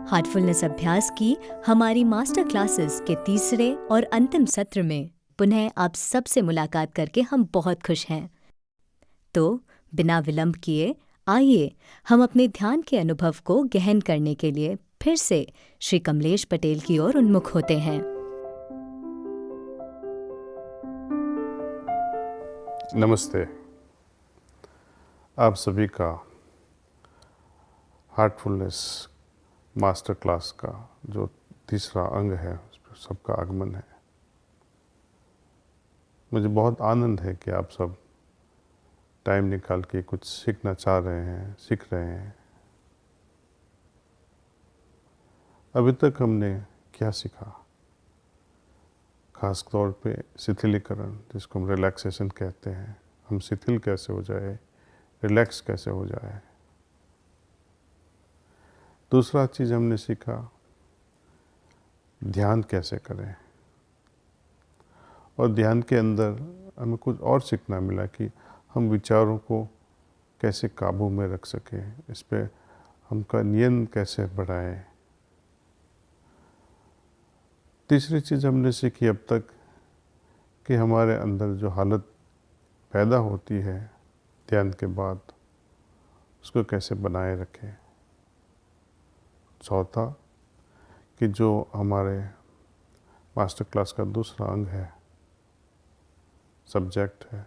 Heartfulness अभ्यास की हमारी मास्टर क्लासेस के तीसरे और अंतिम सत्र में पुनः आप सबसे मुलाकात करके हम बहुत खुश हैं। तो बिना विलंब किए आइए हम अपने ध्यान के अनुभव को गहन करने के लिए फिर से श्री कमलेश पटेल की ओर उन्मुख होते हैं। नमस्ते। आप सभी का हार्टफुलनेस मास्टर क्लास का जो तीसरा अंग है उस पर सबका आगमन है। मुझे बहुत आनंद है कि आप सब टाइम निकाल के कुछ सीखना चाह रहे हैं, सीख रहे हैं। अभी तक हमने क्या सीखा? खास तौर पे शिथिलीकरण, जिसको हम रिलैक्सेशन कहते हैं। हम शिथिल कैसे हो जाए, रिलैक्स कैसे हो जाए। दूसरा चीज़ हमने सीखा, ध्यान कैसे करें। और ध्यान के अंदर हमें कुछ और सीखना मिला कि हम विचारों को कैसे काबू में रख सकें, इस पे हमका नियंत्रण कैसे बढ़ाएं। तीसरी चीज़ हमने सीखी अब तक कि हमारे अंदर जो हालत पैदा होती है ध्यान के बाद, उसको कैसे बनाए रखें। चौथा कि जो हमारे मास्टर क्लास का दूसरा अंग है, सब्जेक्ट है,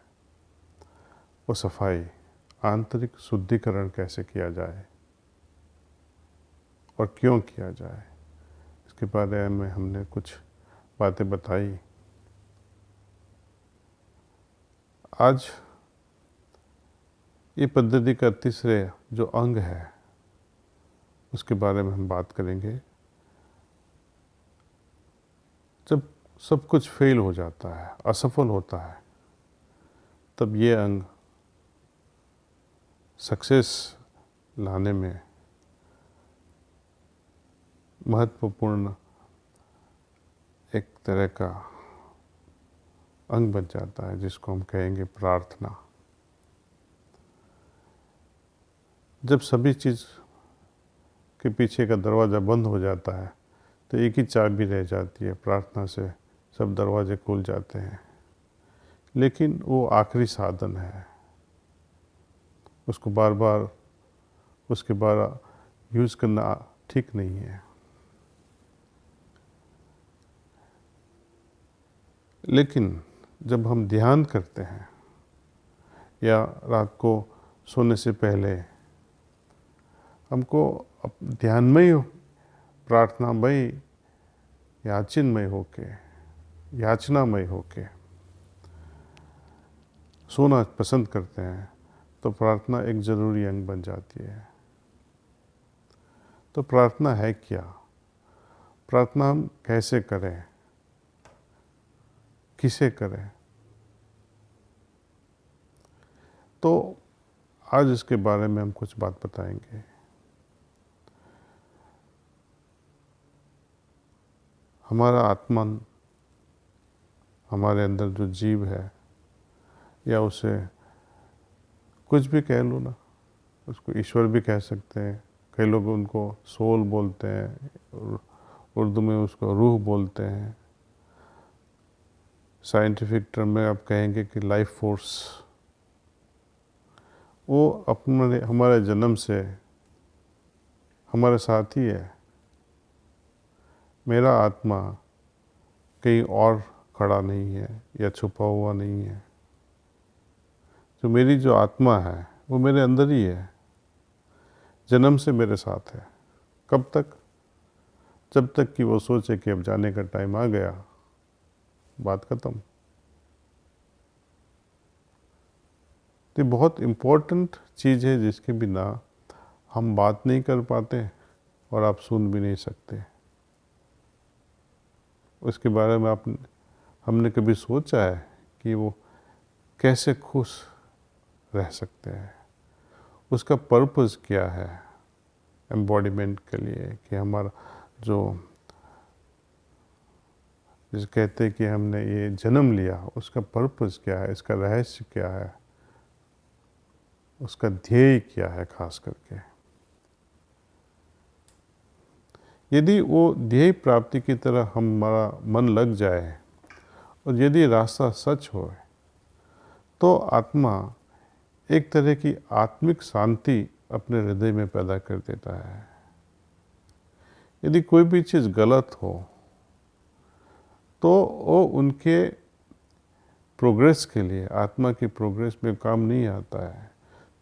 वो सफाई, आंतरिक शुद्धिकरण कैसे किया जाए और क्यों किया जाए, इसके बारे में हमने कुछ बातें बताई। आज ये पद्धति का तीसरे जो अंग है उसके बारे में हम बात करेंगे। जब सब कुछ फेल हो जाता है, असफल होता है, तब ये अंग सक्सेस लाने में महत्वपूर्ण एक तरह का अंग बन जाता है, जिसको हम कहेंगे प्रार्थना। जब सभी चीज़ के पीछे का दरवाज़ा बंद हो जाता है तो एक ही चाबी रह जाती है, प्रार्थना से सब दरवाजे खुल जाते हैं। लेकिन वो आखिरी साधन है, उसको बार बार उसके बाद यूज़ करना ठीक नहीं है। लेकिन जब हम ध्यान करते हैं या रात को सोने से पहले हमको ध्यानमय प्रार्थनामय याचनमय होके, याचनामय होके सोना पसंद करते हैं तो प्रार्थना एक ज़रूरी अंग बन जाती है। तो प्रार्थना है क्या? प्रार्थना हम कैसे करें, किसे करें? तो आज इसके बारे में हम कुछ बात बताएंगे। हमारा आत्मन, हमारे अंदर जो जीव है, या उसे कुछ भी कह लो ना, उसको ईश्वर भी कह सकते हैं, कई लोग उनको सोल बोलते हैं, उर्दू में उसको रूह बोलते हैं, साइंटिफिक टर्म में आप कहेंगे कि लाइफ फोर्स। वो अपने हमारे जन्म से हमारे साथ ही है। मेरा आत्मा कहीं और खड़ा नहीं है या छुपा हुआ नहीं है। जो मेरी जो आत्मा है वो मेरे अंदर ही है, जन्म से मेरे साथ है। कब तक? जब तक कि वो सोचे कि अब जाने का टाइम आ गया, बात खत्म। तो ये बहुत इम्पोर्टेंट चीज़ है जिसके बिना हम बात नहीं कर पाते और आप सुन भी नहीं सकते। उसके बारे में हमने कभी सोचा है कि वो कैसे खुश रह सकते हैं, उसका पर्पस क्या है एम्बॉडीमेंट के लिए, कि हमारा जो जिसे कहते हैं कि हमने ये जन्म लिया, उसका पर्पस क्या है, इसका रहस्य क्या है, उसका ध्येय क्या है। खास करके यदि वो ध्येय प्राप्ति की तरह हमारा मन लग जाए और यदि रास्ता सच हो, तो आत्मा एक तरह की आत्मिक शांति अपने हृदय में पैदा कर देता है। यदि कोई भी चीज़ गलत हो तो वो उनके प्रोग्रेस के लिए, आत्मा की प्रोग्रेस में काम नहीं आता है,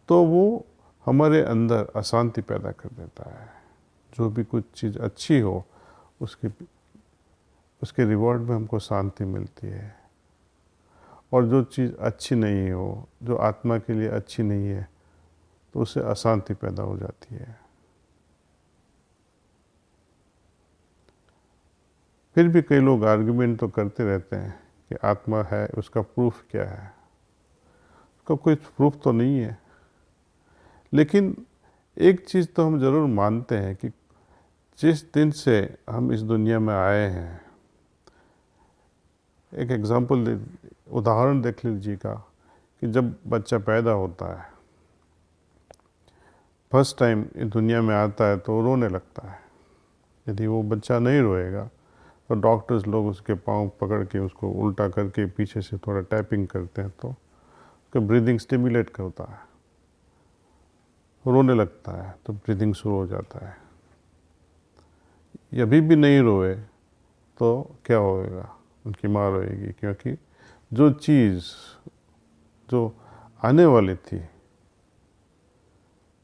तो वो हमारे अंदर अशांति पैदा कर देता है। जो भी कुछ चीज़ अच्छी हो उसके रिवॉर्ड में हमको शांति मिलती है, और जो चीज़ अच्छी नहीं हो, जो आत्मा के लिए अच्छी नहीं है, तो उससे अशांति पैदा हो जाती है। फिर भी कई लोग आर्गुमेंट तो करते रहते हैं कि आत्मा है, उसका प्रूफ क्या है। उसका कोई प्रूफ तो नहीं है, लेकिन एक चीज़ तो हम ज़रूर मानते हैं कि जिस दिन से हम इस दुनिया में आए हैं, एक उदाहरण देख लीजिएगा कि जब बच्चा पैदा होता है, फर्स्ट टाइम इस दुनिया में आता है तो रोने लगता है। यदि वो बच्चा नहीं रोएगा तो डॉक्टर्स लोग उसके पाँव पकड़ के उसको उल्टा करके पीछे से थोड़ा टैपिंग करते हैं तो उसका ब्रीदिंग स्टिमुलेट करता है, रोने लगता है तो ब्रीदिंग शुरू हो जाता है। अभी भी नहीं रोए तो क्या होएगा, उनकी माँ रोएगी, क्योंकि जो चीज़ जो आने वाली थी,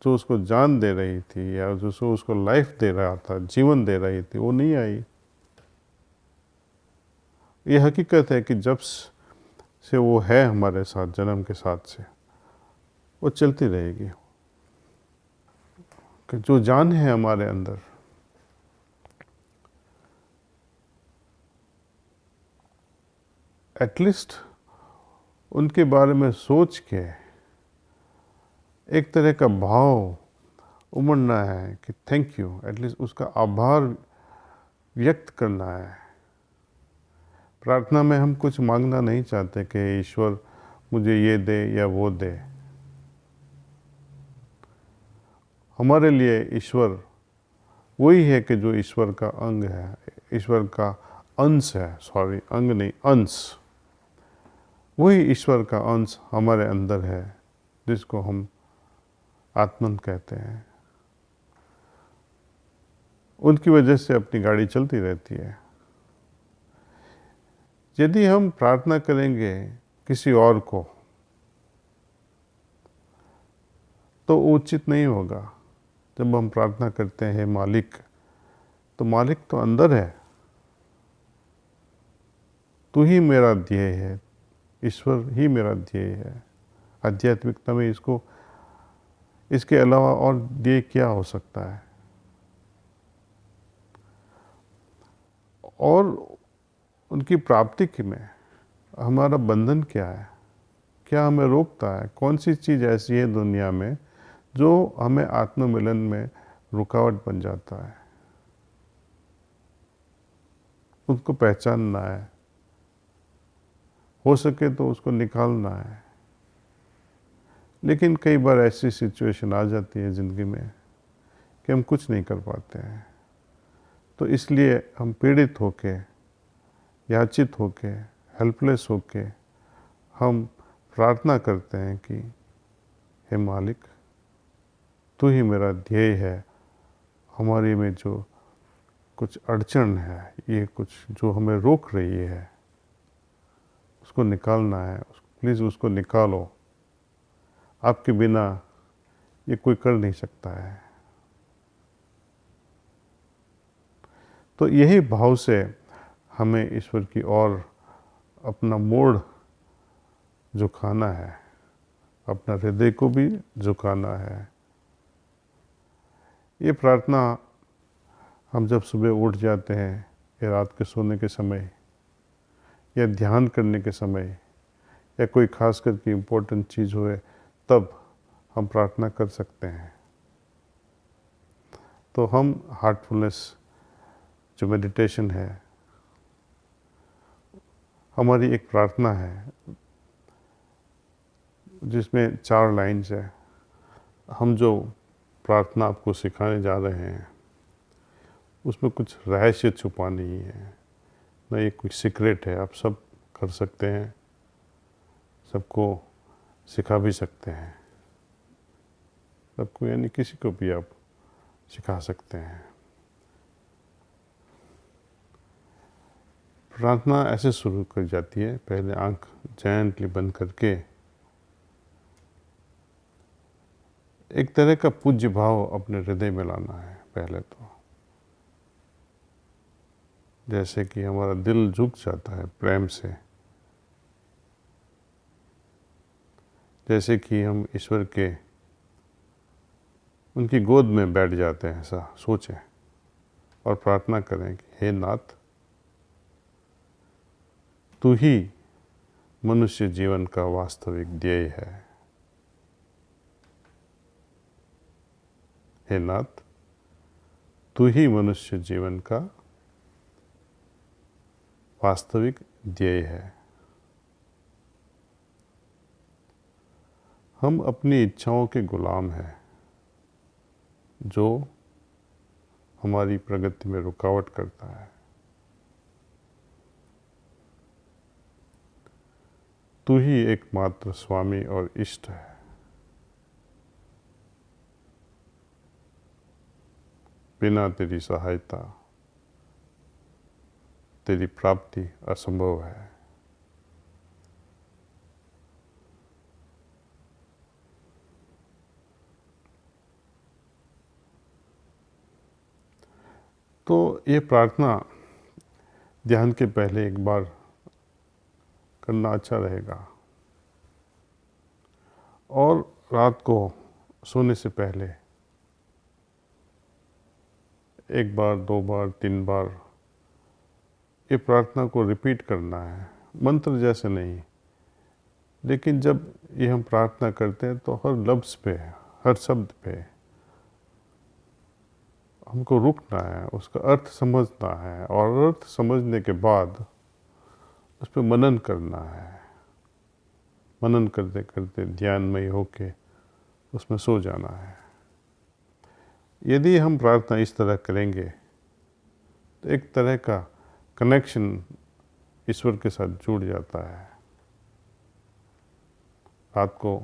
जो उसको जान दे रही थी या जो उसको लाइफ दे रहा था, जीवन दे रही थी, वो नहीं आई। ये हकीकत है कि जब से वो है हमारे साथ, जन्म के साथ से वो चलती रहेगी। कि जो जान है हमारे अंदर, एटलीस्ट उनके बारे में सोच के एक तरह का भाव उमड़ना है कि थैंक यू, एटलीस्ट उसका आभार व्यक्त करना है। प्रार्थना में हम कुछ मांगना नहीं चाहते कि ईश्वर मुझे ये दे या वो दे। हमारे लिए ईश्वर वही है कि जो ईश्वर का अंग है, ईश्वर का अंश है, सॉरी अंग नहीं, अंश। वही ईश्वर का अंश हमारे अंदर है, जिसको हम आत्मन कहते हैं। उनकी वजह से अपनी गाड़ी चलती रहती है। यदि हम प्रार्थना करेंगे किसी और को तो उचित नहीं होगा। जब हम प्रार्थना करते हैं मालिक, तो मालिक तो अंदर है, तू ही मेरा ध्येय है, ईश्वर ही मेरा ध्येय है। आध्यात्मिकता में इसके अलावा और ध्येय क्या हो सकता है। और उनकी प्राप्ति में हमारा बंधन क्या है, क्या हमें रोकता है, कौन सी चीज़ ऐसी है दुनिया में जो हमें आत्ममिलन में रुकावट बन जाता है। उसको पहचानना है, हो सके तो उसको निकालना है। लेकिन कई बार ऐसी सिचुएशन आ जाती है ज़िंदगी में कि हम कुछ नहीं कर पाते हैं, तो इसलिए हम पीड़ित होके, याचित होके, हेल्पलेस होके हम प्रार्थना करते हैं कि हे मालिक, तू ही मेरा ध्येय है। हमारी में जो कुछ अड़चन है, ये कुछ जो हमें रोक रही है, उसको निकालना है। प्लीज़ उसको निकालो, आपके बिना ये कोई कर नहीं सकता है। तो यही भाव से हमें ईश्वर की ओर अपना मोड़ झुकाना है, अपना हृदय को भी झुकाना है। ये प्रार्थना हम जब सुबह उठ जाते हैं या रात के सोने के समय या ध्यान करने के समय या कोई खास करके इम्पोर्टेंट चीज़ हुए, तब हम प्रार्थना कर सकते हैं। तो हम हार्टफुलनेस जो मेडिटेशन है, हमारी एक प्रार्थना है जिसमें 4 लाइन्स है। हम जो प्रार्थना आपको सिखाने जा रहे हैं उसमें कुछ रहस्य छुपा नहीं है, न ये कुछ सीक्रेट है। आप सब कर सकते हैं, सबको सिखा भी सकते हैं, सबको यानी किसी को भी आप सिखा सकते हैं। प्रार्थना ऐसे शुरू कर जाती है, पहले आंख जेंटली बंद करके एक तरह का पूज्य भाव अपने हृदय में लाना है। पहले तो जैसे कि हमारा दिल झुक जाता है प्रेम से, जैसे कि हम ईश्वर के उनकी गोद में बैठ जाते हैं, ऐसा सोचें और प्रार्थना करें कि हे नाथ, तू ही मनुष्य जीवन का वास्तविक ध्येय है। हे नाथ, तू ही मनुष्य जीवन का वास्तविक ध्येय है। हम अपनी इच्छाओं के गुलाम हैं जो हमारी प्रगति में रुकावट करता है। तू ही एकमात्र स्वामी और इष्ट है। बिना तेरी सहायता तेरी प्राप्ति असंभव है। तो ये प्रार्थना ध्यान के पहले एक बार करना अच्छा रहेगा, और रात को सोने से पहले एक बार, 2 बार, 3 बार ये प्रार्थना को रिपीट करना है। मंत्र जैसे नहीं, लेकिन जब ये हम प्रार्थना करते हैं तो हर लफ्ज़ पे, हर शब्द पे हमको रुकना है, उसका अर्थ समझना है, और अर्थ समझने के बाद उस पर मनन करना है। मनन करते करते ध्यानमय होके उसमें सो जाना है। यदि हम प्रार्थना इस तरह करेंगे तो एक तरह का कनेक्शन ईश्वर के साथ जुड़ जाता है। रात को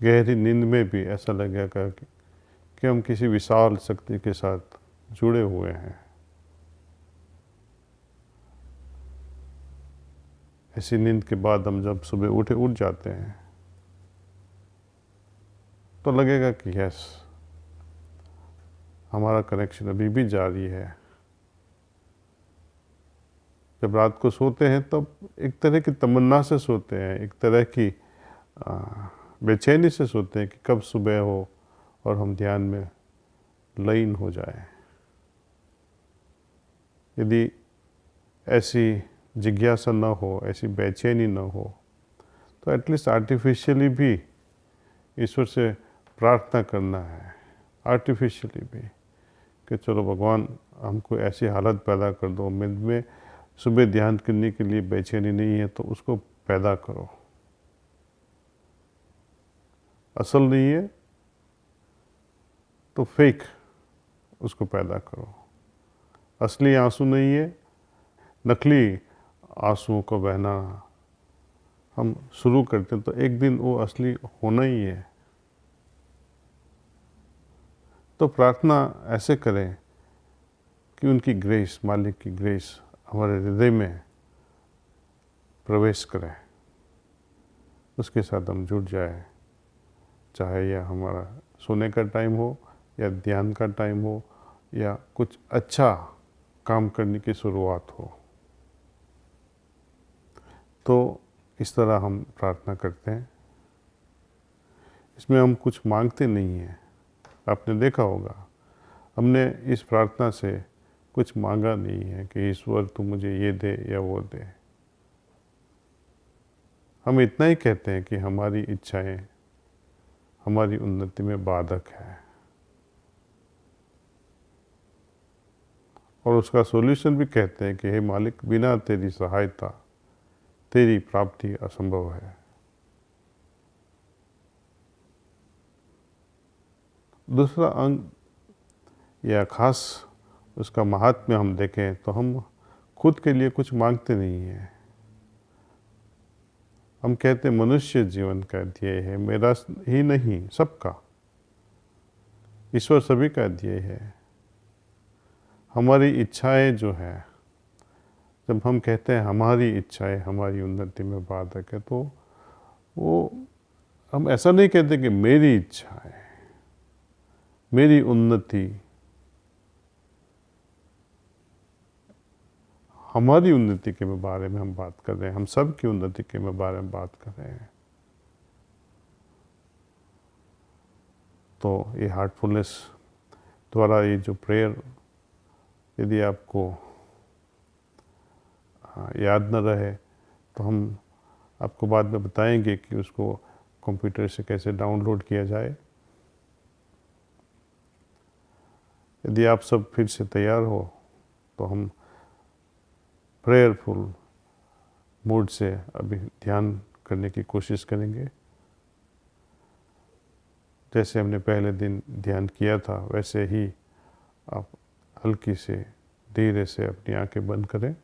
गहरी नींद में भी ऐसा लगेगा कि हम किसी विशाल शक्ति के साथ जुड़े हुए हैं। ऐसी नींद के बाद हम जब सुबह उठ जाते हैं तो लगेगा कि यस, हमारा कनेक्शन अभी भी जारी है। जब रात को सोते हैं तब एक तरह की तमन्ना से सोते हैं, एक तरह की बेचैनी से सोते हैं कि कब सुबह हो और हम ध्यान में लीन हो जाएं। यदि ऐसी जिज्ञासा न हो, ऐसी बेचैनी न हो, तो एटलीस्ट आर्टिफिशियली भी ईश्वर से प्रार्थना करना है, आर्टिफिशियली भी, कि चलो भगवान हमको ऐसी हालत पैदा कर दो, में सुबह ध्यान करने के लिए बेचैनी नहीं है तो उसको पैदा करो। असल नहीं है तो फेक उसको पैदा करो। असली आंसू नहीं है, नकली आंसुओं को बहना हम शुरू करते हैं तो एक दिन वो असली होना ही है। तो प्रार्थना ऐसे करें कि उनकी ग्रेस, मालिक की ग्रेस हमारे हृदय में प्रवेश करे, उसके साथ हम जुड़ जाए, चाहे यह हमारा सोने का टाइम हो या ध्यान का टाइम हो या कुछ अच्छा काम करने की शुरुआत हो। तो इस तरह हम प्रार्थना करते हैं। इसमें हम कुछ मांगते नहीं हैं। आपने देखा होगा, हमने इस प्रार्थना से कुछ मांगा नहीं है कि ईश्वर तू मुझे ये दे या वो दे। हम इतना ही कहते हैं कि हमारी इच्छाएं हमारी उन्नति में बाधक है, और उसका सॉल्यूशन भी कहते हैं कि हे मालिक, बिना तेरी सहायता तेरी प्राप्ति असंभव है। दूसरा अंग या खास उसका महात्म्य हम देखें तो हम खुद के लिए कुछ मांगते नहीं हैं। हम कहते मनुष्य जीवन का ध्येय है, मेरा ही नहीं सबका। ईश्वर सभी का ध्येय है। हमारी इच्छाएं जो है, जब हम कहते हैं हमारी इच्छाएं हमारी उन्नति में बाधक है, तो वो हम ऐसा नहीं कहते कि मेरी इच्छा है, मेरी उन्नति, हमारी उन्नति के बारे में हम बात कर रहे हैं, हम सब की उन्नति के बारे में बात कर रहे हैं। तो ये हार्टफुलनेस द्वारा ये जो प्रेयर, यदि आपको याद न रहे तो हम आपको बाद में बताएंगे कि उसको कंप्यूटर से कैसे डाउनलोड किया जाए। यदि आप सब फिर से तैयार हो तो हम प्रेयरफुल मूड से अभी ध्यान करने की कोशिश करेंगे। जैसे हमने पहले दिन ध्यान किया था वैसे ही आप हल्की से धीरे से अपनी आंखें बंद करें।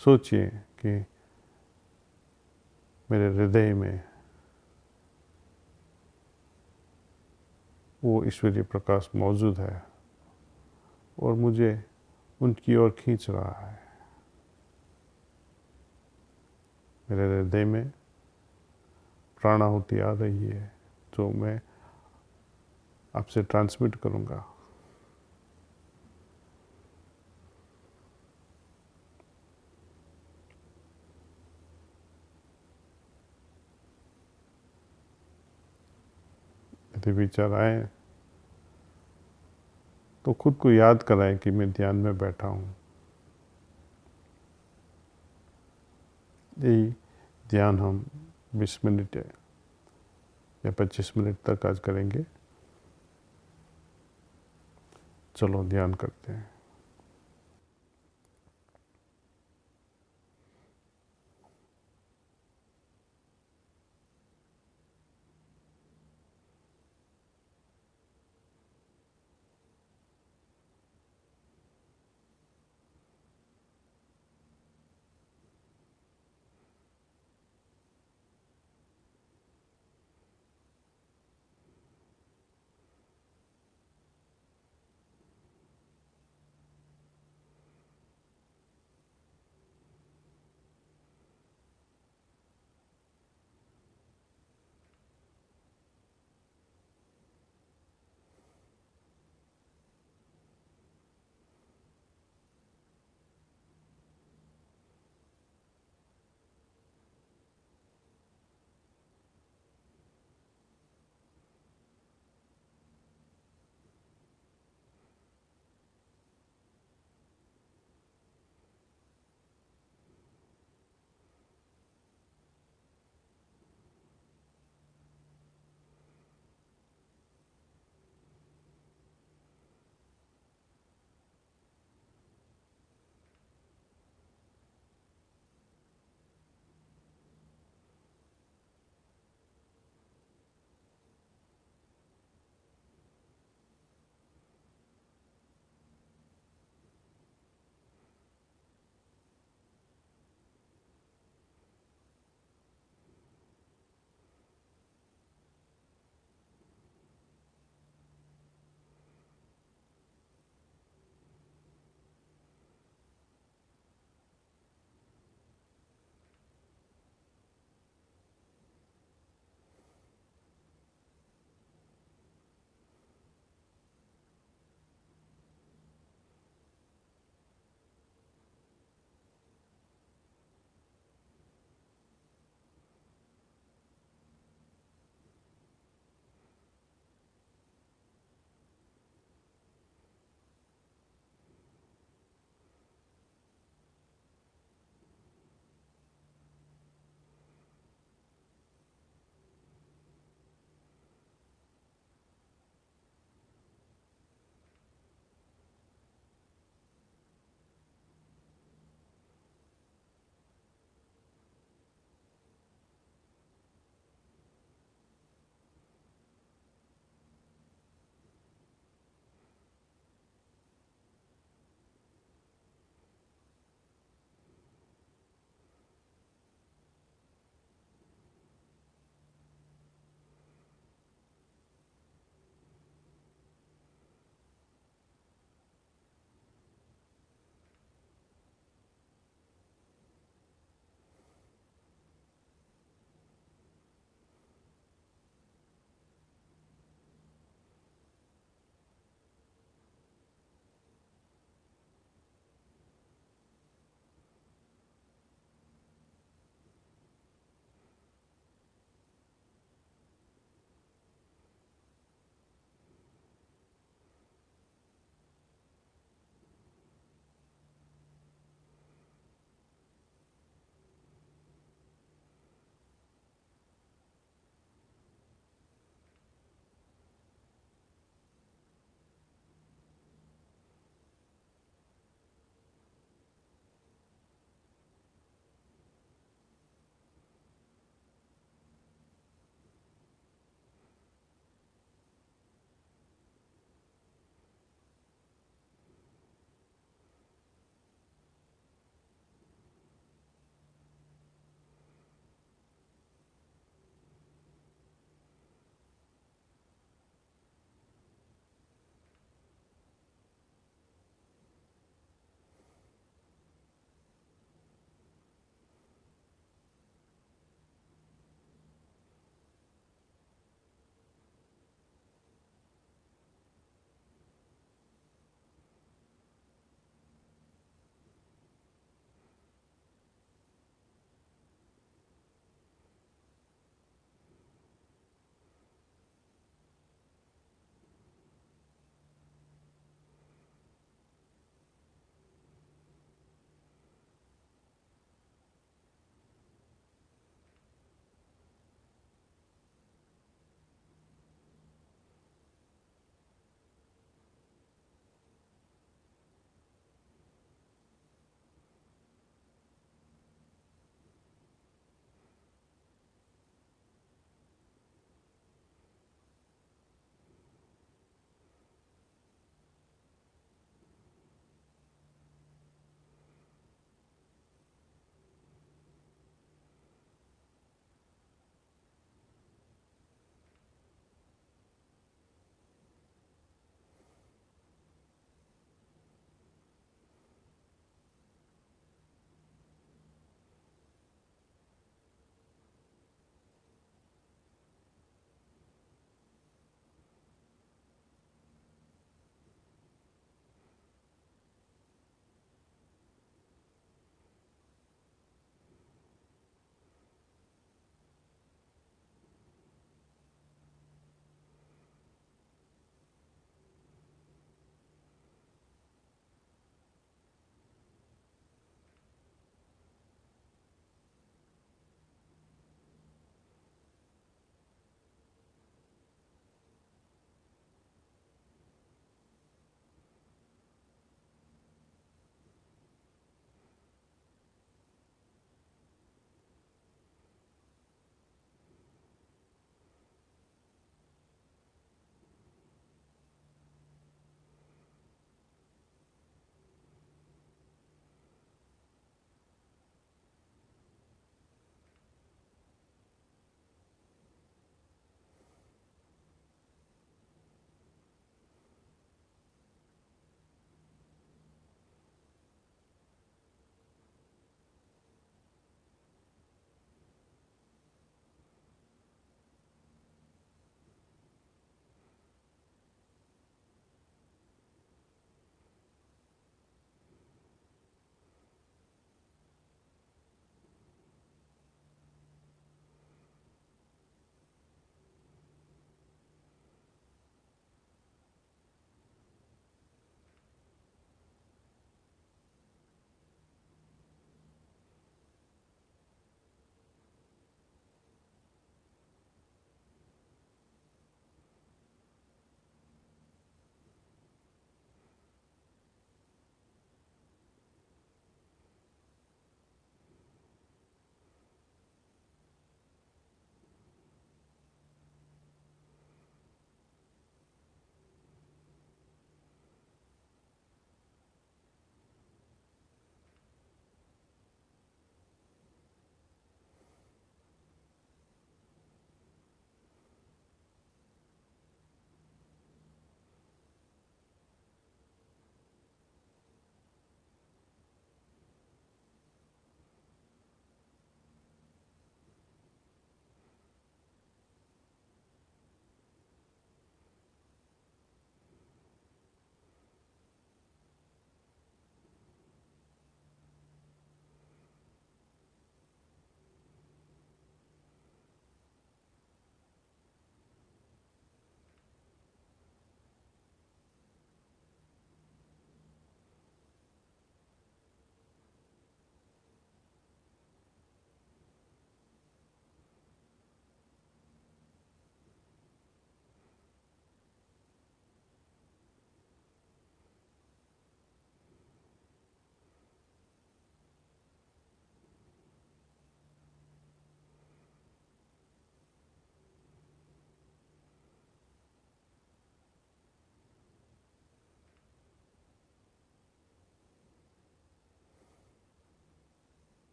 सोचिए कि मेरे हृदय में वो ईश्वरीय प्रकाश मौजूद है और मुझे उनकी ओर खींच रहा है। मेरे हृदय में प्राणाहुति आ रही है जो मैं आपसे ट्रांसमिट करूंगा। यदि विचार आए तो खुद को याद कराएं कि मैं ध्यान में बैठा हूँ। यही ध्यान हम 20 मिनट या 25 मिनट तक आज करेंगे। चलो ध्यान करते हैं।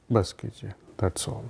बस कीजिए, दैट्स ऑल।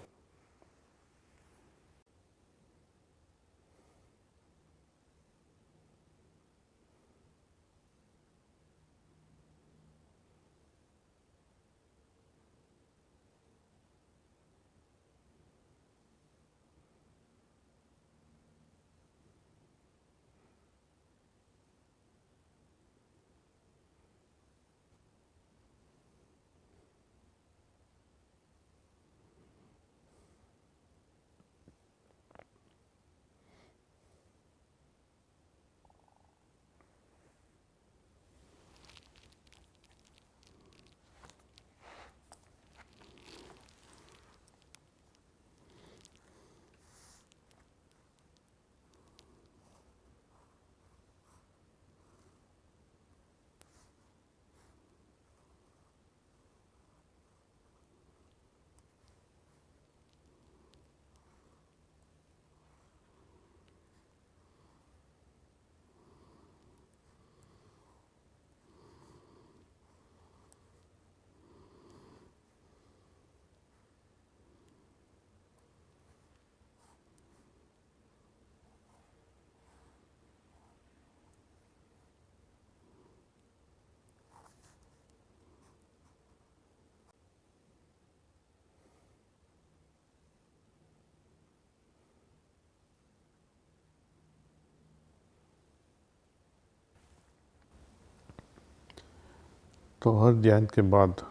तो हर ध्यान के बाद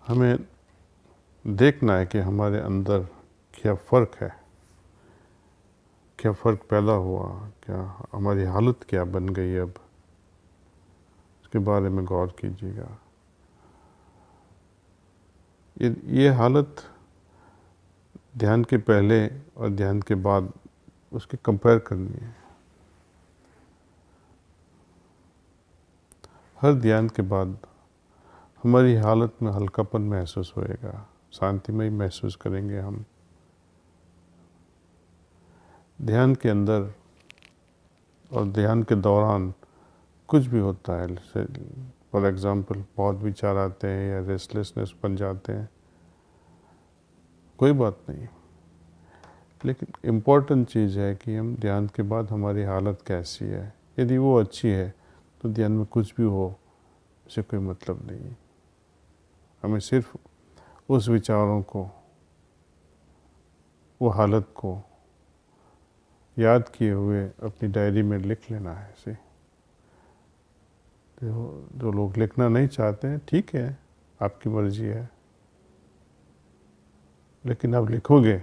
हमें देखना है कि हमारे अंदर क्या फ़र्क है, क्या फ़र्क पैदा हुआ, क्या हमारी हालत क्या बन गई अब, उसके बारे में गौर कीजिएगा। ये हालत ध्यान के पहले और ध्यान के बाद उसके कंपेयर करनी है। हर ध्यान के बाद हमारी हालत में हल्कापन महसूस होएगा, शांतिमय महसूस करेंगे हम। ध्यान के अंदर और ध्यान के दौरान कुछ भी होता है, फॉर एग्ज़ाम्पल बहुत विचार आते हैं या रेस्टलेसनेस बन जाते हैं, कोई बात नहीं, लेकिन इम्पोर्टेंट चीज़ है कि हम ध्यान के बाद हमारी हालत कैसी है। यदि वो अच्छी है तो ध्यान में कुछ भी हो उसे कोई मतलब नहीं। हमें सिर्फ उस विचारों को, वो हालत को याद किए हुए अपनी डायरी में लिख लेना है इसे। जो लोग लिखना नहीं चाहते हैं, ठीक है, आपकी मर्जी है, लेकिन आप लिखोगे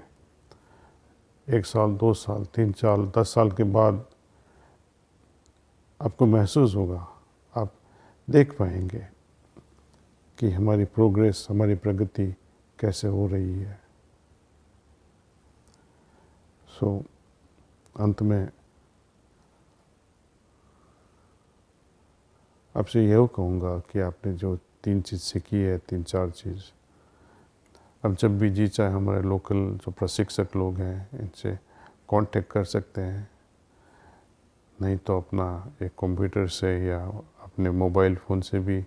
1 साल, 2 साल, 3 साल, 10 साल के बाद आपको महसूस होगा, आप देख पाएंगे कि हमारी प्रोग्रेस, हमारी प्रगति कैसे हो रही है। सो अंत में आपसे यह कहूँगा कि आपने जो 3 चीज़ सीखी है, 3-4 चीज़, अब जब भी जी चाहे हमारे लोकल जो प्रशिक्षक लोग हैं इनसे कांटेक्ट कर सकते हैं, नहीं तो अपना एक कंप्यूटर से या अपने मोबाइल फ़ोन से भी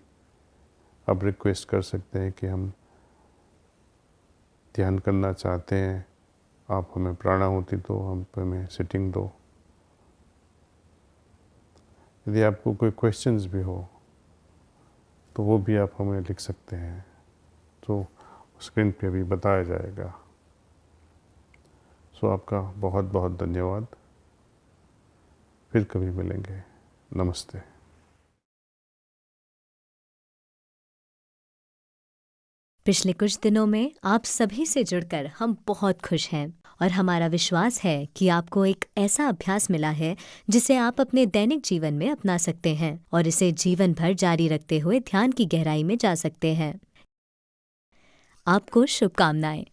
आप रिक्वेस्ट कर सकते हैं कि हम ध्यान करना चाहते हैं, आप हमें प्राणाहुति दो, हम हमें सिटिंग दो। यदि आपको कोई क्वेश्चंस भी हो तो वो भी आप हमें लिख सकते हैं, तो स्क्रीन पे भी बताया जाएगा। सो आपका बहुत बहुत धन्यवाद। फिर कभी मिलेंगे। नमस्ते। पिछले कुछ दिनों में आप सभी से जुड़कर हम बहुत खुश हैं और हमारा विश्वास है कि आपको एक ऐसा अभ्यास मिला है जिसे आप अपने दैनिक जीवन में अपना सकते हैं और इसे जीवन भर जारी रखते हुए ध्यान की गहराई में जा सकते हैं। आपको शुभकामनाएं।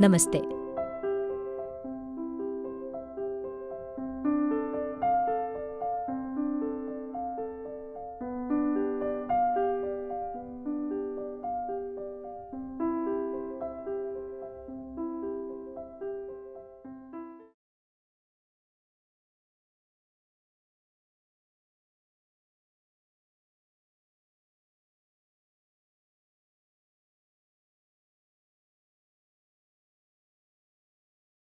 नमस्ते।